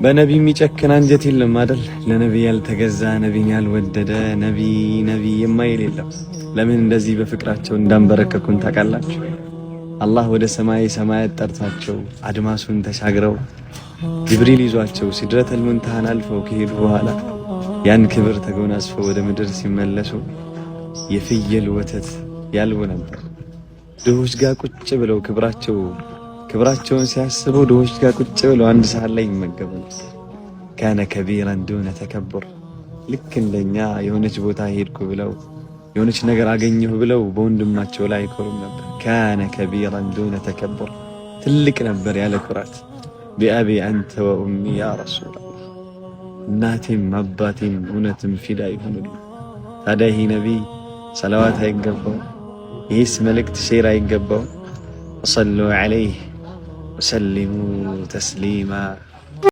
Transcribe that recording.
በነቢ የሚጨክን አንጀት የለም አይደል? ለነቢይ ያልተገዛ ነቢይን ያልወደደ ነቢይ የማይል የለም። ለምን እንደዚህ በፍቅራቸው እንዳንበረከኩን ታውቃላችሁ? አላህ ወደ ሰማያት ጠርቷቸው አድማሱን ተሻግረው ጅብሪል ይዟቸው ሲድረተል ሙንተሃን አልፈው ከሄዱ በኋላ ያን ክብር ተጎናጽፈው ወደ ምድር ሲመለሱ የፍየል ወተት ያልቡ ነበር። ድሆች ጋር ቁጭ ብለው ክብራቸውን ሲያስበው ድሆች ጋር ቁጭ ብለው አንድ ሰዓት ላይ ይመገቡ ነበር። ካነ ከቢራን ዱነ ተከቡር። ልክ እንደኛ የሆነች ቦታ ሄድኩ ብለው የሆነች ነገር አገኘሁ ብለው በወንድማቸው ላይ አይኮሩም ነበር። ካነ ከቢራን ዱነ ተከቡር። ትልቅ ነበር ያለ ኩራት። ቢአቢ አንተ ወኡሚ ያ ረሱላህ፣ እናቴም አባቴም እውነትም ፊዳ ይሁንልኝ። ታዲያ ይህ ነቢይ ሰለዋት አይገባው? ይህስ መልእክት ሼር አይገባው? ወሰሉ ዐለይህ ወሰሊሙ ተስሊማ